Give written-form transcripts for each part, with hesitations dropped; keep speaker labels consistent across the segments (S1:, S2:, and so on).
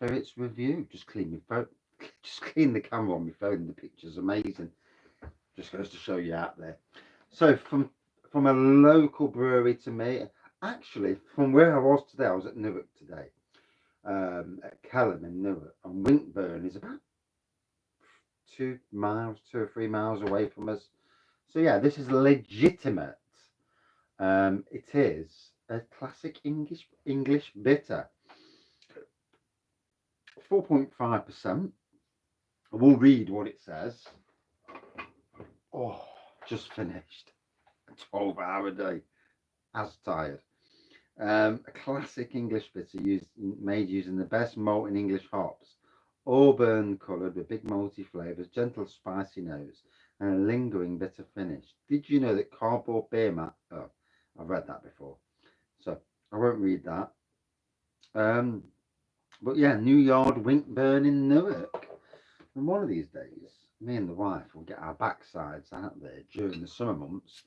S1: spirits review. Just clean my phone, just clean the camera on my phone. The picture's amazing. Just goes to show you out there. So from a local brewery to me, actually from where I was today, I was at Newark today, at Kelham in Newark, and Winkburn is about 2 miles, 2 or 3 miles away from us. So yeah, this is legitimate. It is a classic English bitter, 4.5%. I will read what it says. Oh, just finished a 12-hour day, as tired. A classic English bitter made using the best malting English hops, auburn coloured with big malty flavours, gentle spicy nose, and a lingering bitter finish. Did you know that cardboard Beermat? Oh, I've read that before, so I won't read that. But yeah, New Yard Winkburn in Newark. And one of these days, me and the wife will get our backsides out there during the summer months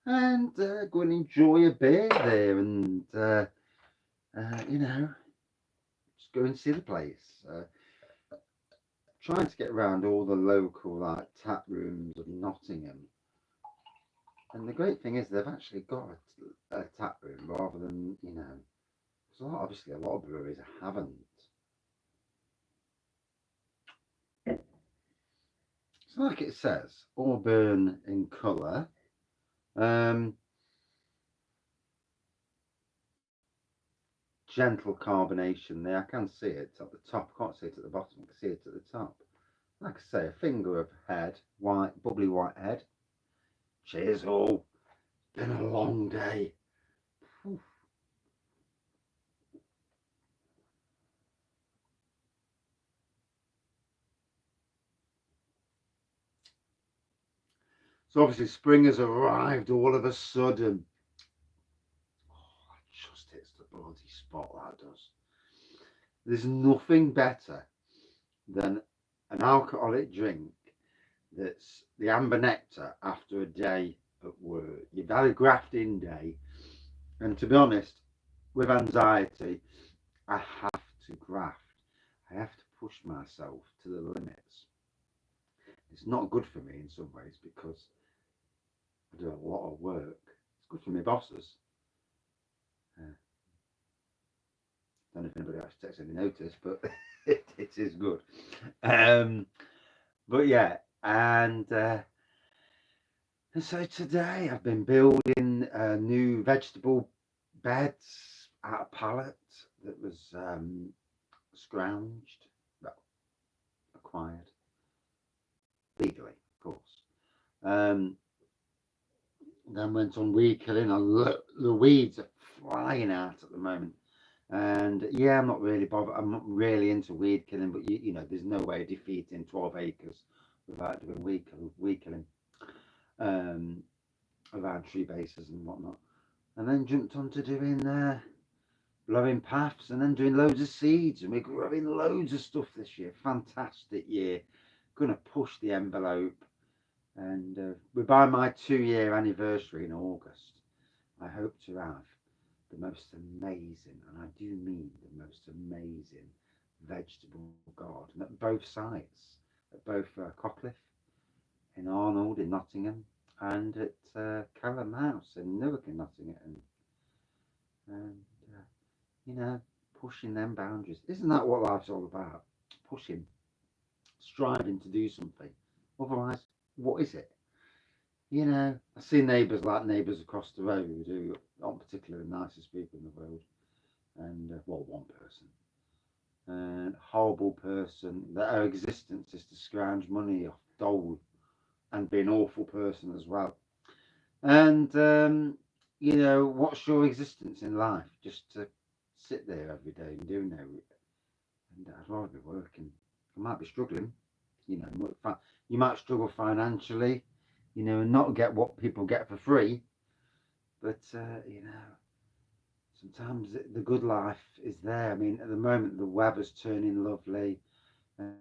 S1: and go and enjoy a beer there and you know, just go and see the place. Trying to get around all the local like tap rooms of Nottingham. And the great thing is they've actually got a tap room rather than, you know, because obviously a lot of breweries haven't. So like it says, auburn in colour. Gentle carbonation there. I can see it at the top. I can't see it at the bottom. I can see it at the top. Like I say, a finger of head, white, bubbly white head. Cheers all. Been a long day. Whew. So obviously spring has arrived all of a sudden. Oh, that just hits the bloody spot, that does. There's nothing better than an alcoholic drink that's the amber nectar after a day at work. You've had a grafting day, and to be honest, with anxiety, I have to graft. I have to push myself to the limits. It's not good for me in some ways because I do a lot of work. It's good for my bosses. Uh, don't know if anybody actually takes any notice, but it is good. Um, but yeah, and so today I've been building new vegetable beds out of pallet that was scrounged, well, acquired legally, of course. Um, then went on weed killing. The weeds are flying out at the moment. And yeah, I'm not really bothered. I'm not really into weed killing, but you know, there's no way of defeating 12 acres without doing weed killing um, around tree bases and whatnot. And then jumped on to doing blowing paths and then doing loads of seeds. And we're growing loads of stuff this year. Fantastic year. Gonna push the envelope. And we're by my 2-year anniversary in August. I hope to have the most amazing, and I do mean the most amazing, vegetable garden at both sites, at both Cockliffe in Arnold in Nottingham and at Kelham House in Newark in Nottingham. And you know, pushing them boundaries. Isn't that what life's all about? Pushing, striving to do something. Otherwise, what is it? You know, I see neighbours like neighbours across the road who aren't particularly the nicest people in the world, and well, one person, and horrible person that her existence is to scrounge money off dole and be an awful person as well. And you know, what's your existence in life? Just to sit there every day and do no. And I'd rather be working. I might be struggling, you know. You might struggle financially, you know, and not get what people get for free. But you know, sometimes the good life is there. I mean, at the moment the weather's turning lovely,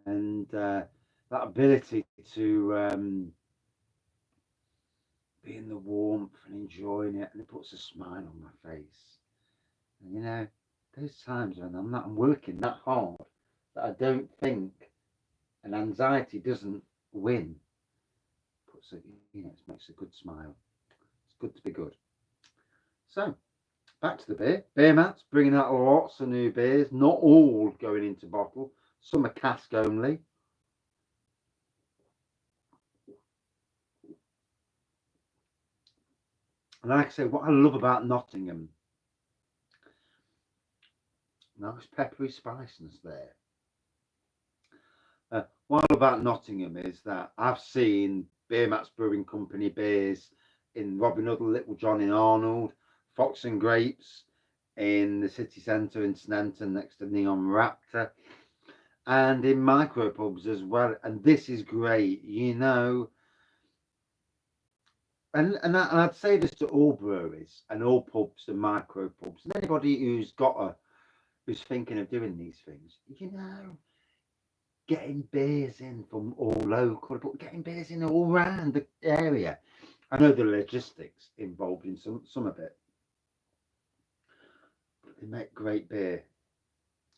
S1: and that ability to be in the warmth and enjoying it, and it puts a smile on my face. And you know, those times when I'm working that hard, that I don't think, and anxiety doesn't win. Puts it, you know, it makes a good smile. It's good to be good. So back to the beer. Beermats bringing out lots of new beers, not all going into bottle. Some are cask only. And like I say, what I love about Nottingham, nice peppery spiciness there. What I love about Nottingham is that I've seen Beermats Brewing Company beers in Robin Hood, Little John in Arnold, Fox and Grapes in the city centre in Sneinton next to Neon Raptor, and in micropubs as well. And this is great, you know. And I'd say this to all breweries and all pubs and micropubs and anybody who's thinking of doing these things, you know, getting beers in from all local, but getting beers in all around the area. I know the logistics involved in some of it, but they make great beer,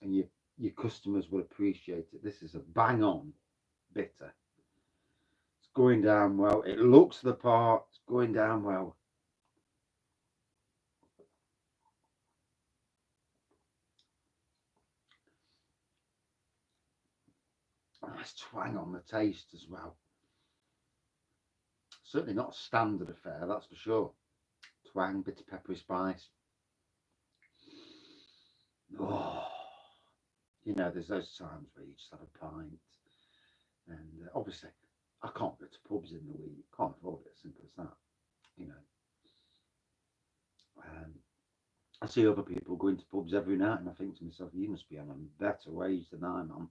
S1: and your customers will appreciate it. This is a bang on bitter. It's going down well. It looks the part. It's going down well. Nice twang on the taste as well. Certainly not a standard affair, that's for sure. Twang, bitter peppery spice. Oh, you know, there's those times where you just have a pint, and obviously, I can't go to pubs in the week. Can't afford it. Simple as that. You know, um, I see other people going to pubs every night, and I think to myself, you must be on a better wage than I'm on.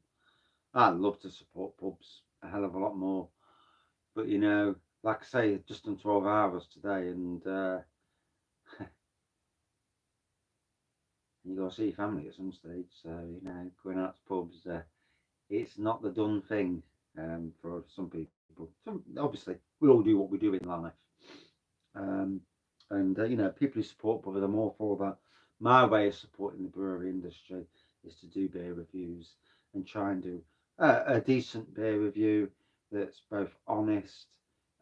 S1: I love to support pubs a hell of a lot more, but you know, like I say, just done 12 hours today, and you got to see your family at some stage. So you know, going out to pubs, it's not the done thing for some people. Obviously, we all do what we do in life, um, and you know, people who support brewers, I'm all for that. My way of supporting the brewery industry is to do beer reviews and try and do a decent beer review that's both honest,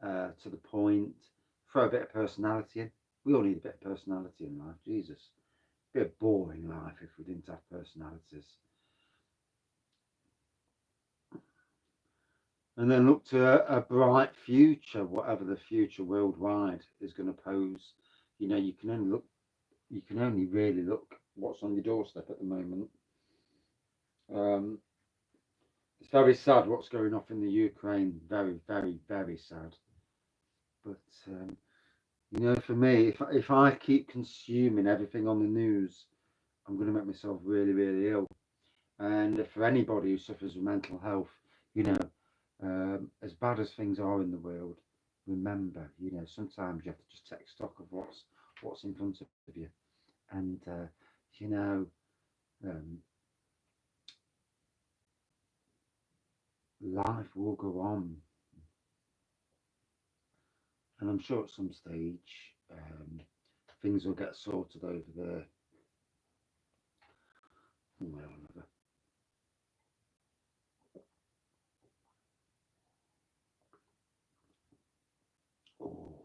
S1: to the point, throw a bit of personality in. We all need a bit of personality in life. Jesus, it'd be a boring life if we didn't have personalities. And then look to a bright future, whatever the future worldwide is going to pose. You know, you can only really look what's on your doorstep at the moment. Um, it's very sad what's going off in the Ukraine. Very, very, very sad. But you know, for me, if I keep consuming everything on the news, I'm going to make myself really, really ill. And for anybody who suffers with mental health, you know, as bad as things are in the world, remember, you know, sometimes you have to just take stock of what's in front of you, and you know, um, life will go on, and I'm sure at some stage things will get sorted over there one way or another. Oh.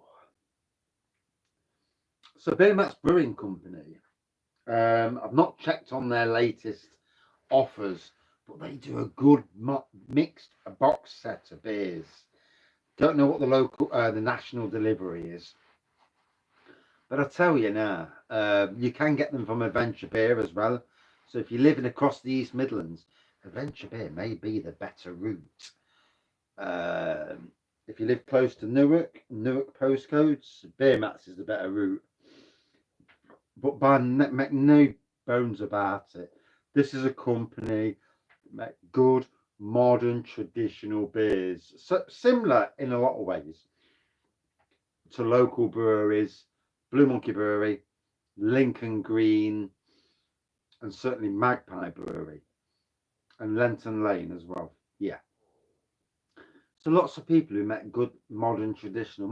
S1: So Beermats Brewing Company, I've not checked on their latest offers, but they do a good mixed box set of beers. Don't know what the national delivery is, but I tell you now, you can get them from Adventure Beer as well. So if you're living across the East Midlands, Adventure Beer may be the better route. If you live close to Newark postcodes, Beermats is the better route. But make no bones about it, this is a company that make good, modern, traditional beers. So similar in a lot of ways to local breweries, Blue Monkey Brewery, Lincoln Green, and certainly Magpie Brewery, and Lenton Lane as well. Yeah. So lots of people who make good modern traditional,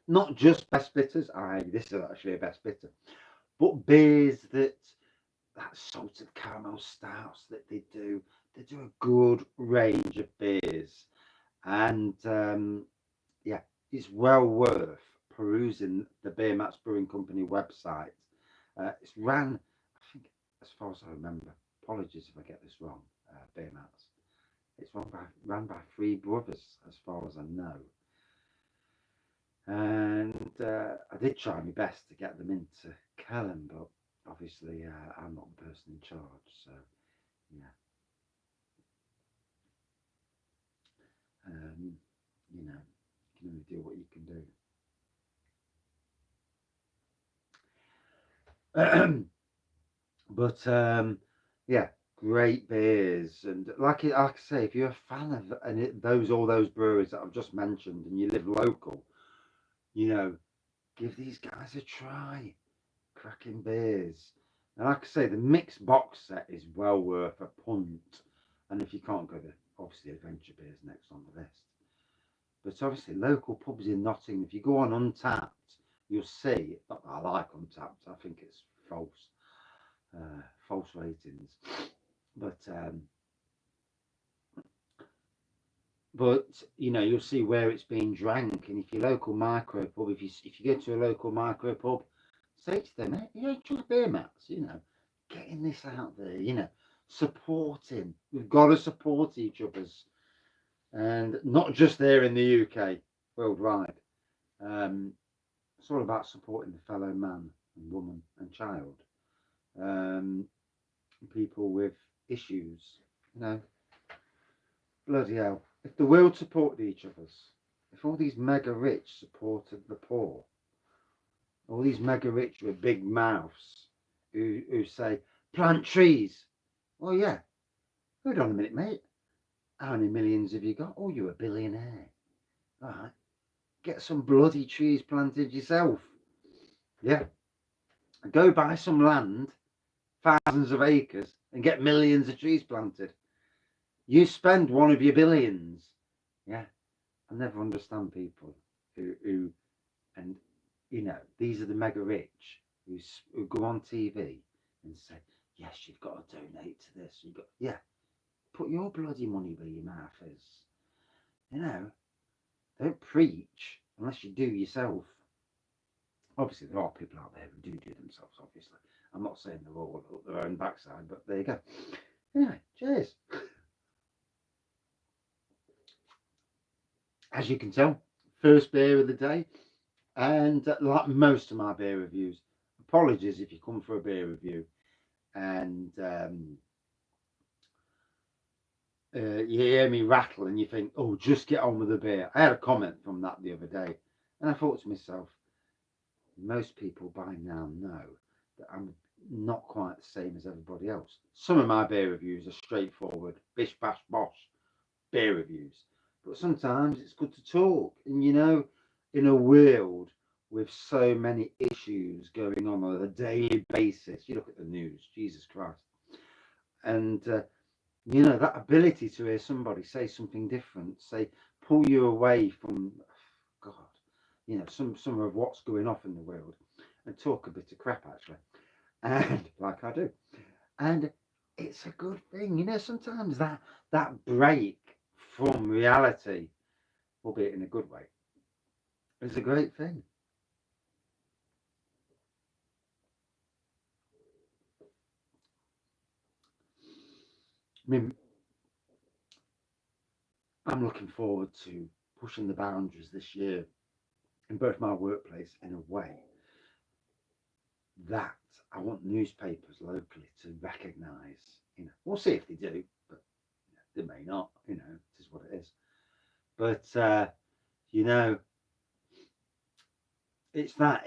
S1: not just best bitters. This is actually a best bitter, but beers that that salted caramel stouts that they do. They do a good range of beers, and yeah, it's well worth perusing the Beermats Brewing Company website. It's ran, I think, as far as I remember. Apologies if I get this wrong. Beermats. It's ran by three brothers, as far as I know. And I did try my best to get them into Kelham, but obviously I'm not the person in charge. So yeah, you know, you can only do what you can do. But yeah, great beers, and like I say, if you're a fan of all those breweries that I've just mentioned, and you live local, you know, give these guys a try. Cracking beers, and like I say, the mixed box set is well worth a punt. And if you can't go there, obviously Adventure Beer's next on the list. But obviously, local pubs in Nottingham, if you go on Untapped, you'll see. Not that I like Untapped, I think it's false ratings. But you know, you'll see where it's being drank, and if your local micro pub, if you go to a local micro pub, say to them, hey, you enjoy Beermats, you know, getting this out there, you know, supporting. We've got to support each other's, and not just there in the UK, worldwide. It's all about supporting the fellow man and woman and child, um, people with issues, you know. Bloody hell. If the world supported each other's, if all these mega rich supported the poor, all these mega rich with big mouths who say, plant trees. Well, yeah. Hold on a minute, mate. How many millions have you got? Oh, you're a billionaire. All right. Get some bloody trees planted yourself. Yeah. Go buy some land, thousands of acres, and get millions of trees planted. You spend one of your billions. Yeah. I never understand people who and you know, these are the mega rich who go on TV and say, yes, you've got to donate to this. You've got, yeah, put your bloody money where your mouth is. You know, don't preach unless you do yourself. Obviously, there are people out there who do themselves, obviously. I'm not saying they're all up their own backside, but there you go. Anyway, cheers. As you can tell, first beer of the day. And like most of my beer reviews, apologies if you come for a beer review and you hear me rattle and you think, oh, just get on with the beer. I had a comment from that the other day, and I thought to myself, most people by now know that I'm not quite the same as everybody else. Some of my beer reviews are straightforward, bish bash bosh beer reviews, but sometimes it's good to talk. And you know, in a world with so many issues going on a daily basis, you look at the news, Jesus Christ, and you know, that ability to hear somebody say something different, say, pull you away from, God, you know, some of what's going off in the world, and talk a bit of crap actually, and like I do, and it's a good thing, you know. Sometimes that break from reality, albeit in a good way, is a great thing. I mean, I'm looking forward to pushing the boundaries this year in both my workplace in a way that I want newspapers locally to recognise. You know, we'll see if they do, but they may not. You know, it is what it is. But you know, it's that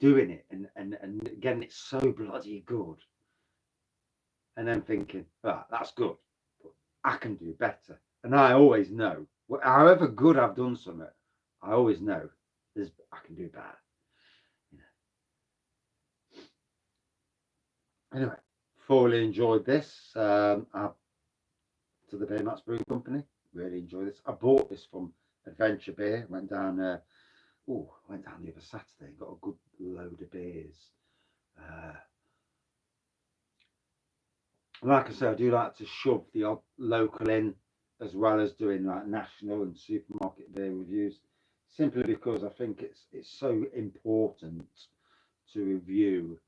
S1: doing it and getting it so bloody good, and then thinking, ah, that's good, but I can do better. And I always know, however good I've done something, I always know I can do better. You know. Anyway, thoroughly enjoyed this. To the Beermats Brewing Company. Really enjoyed this. I bought this from Adventure Beer. Went down. Went down the other Saturday. Got a good load of beers. Uh, And like I say, I do like to shove the odd local in, as well as doing like national and supermarket beer reviews, simply because I think it's so important to review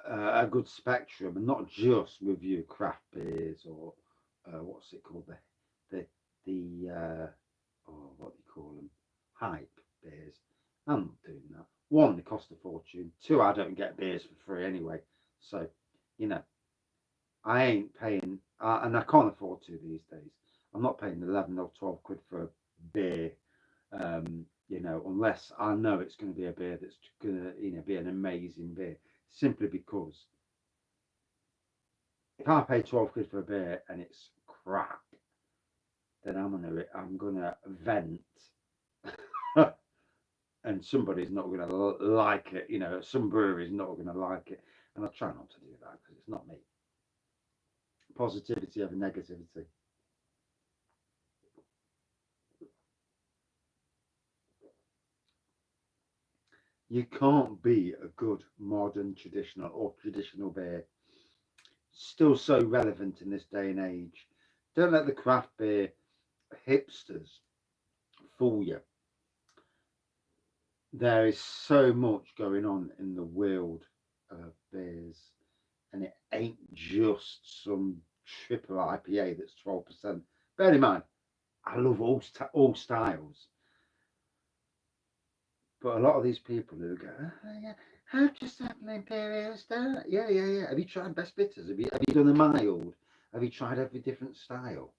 S1: a good spectrum and not just review craft beers or what's it called, the oh, what do you call them, hype beers. I'm not doing that. One, they cost a fortune. Two, I don't get beers for free anyway. So, you know, I ain't paying, and I can't afford to these days. I'm not paying 11 or 12 quid for a beer, you know, unless I know it's going to be a beer that's going to, you know, be an amazing beer. Simply because if I pay 12 quid for a beer and it's crap, then I'm gonna vent, and somebody's not gonna like it. You know, some brewery's not gonna like it, and I try not to do that because it's not me. Positivity over negativity. You can't be a good modern traditional beer. Still so relevant in this day and age. Don't let the craft beer hipsters fool you. There is so much going on in the world of beers, and it ain't just some triple IPA that's 12%. Bear in mind, I love all styles, but a lot of these people who go, oh, yeah, have just had an imperial stout. Yeah, yeah, yeah. Have you tried best bitters? Have you done a mild? Have you tried every different style?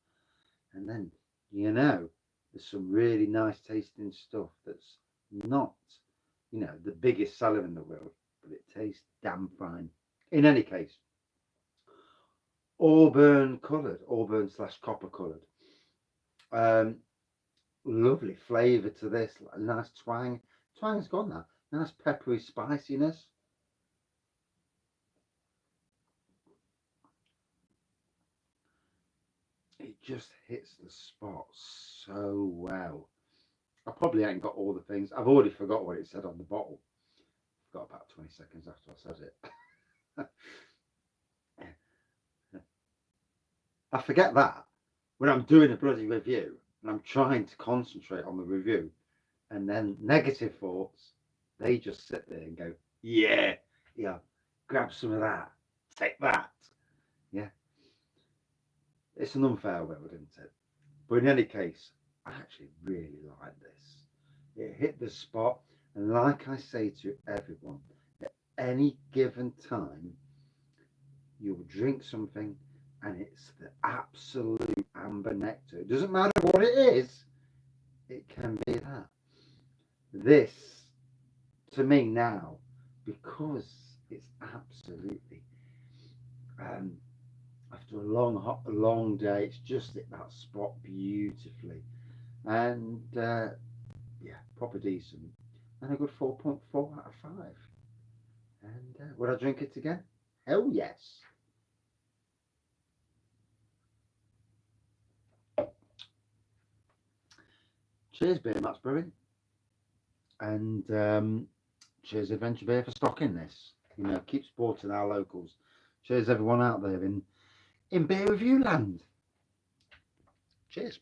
S1: And then, you know, there's some really nice tasting stuff that's not, you know, the biggest seller in the world, but it tastes damn fine. In any case, auburn slash copper coloured. Um, Lovely flavour to this, nice twang. Twang's gone now. Nice peppery spiciness. It just hits the spot so well. I probably ain't got all the things. I've already forgot what it said on the bottle. Got about 20 seconds after I said it. I forget that when I'm doing a bloody review and I'm trying to concentrate on the review, and then negative thoughts, they just sit there and go, yeah, yeah, grab some of that, take that. Yeah, it's an unfair world, isn't it? But in any case, I actually really like this. It hit the spot, and like I say to everyone, at any given time, you'll drink something and it's the absolute amber nectar. It doesn't matter what it is, it can be that. This, to me now, because it's absolutely, after a long day, it's just hit that spot beautifully. And yeah, proper decent. And a good 4.4 out of 5. And would I drink it again? Hell yes. Cheers, Beermats Brewing, and cheers, Adventure Beer, for stocking this. You know, keep supporting our locals. Cheers, everyone out there in beer review land. Cheers.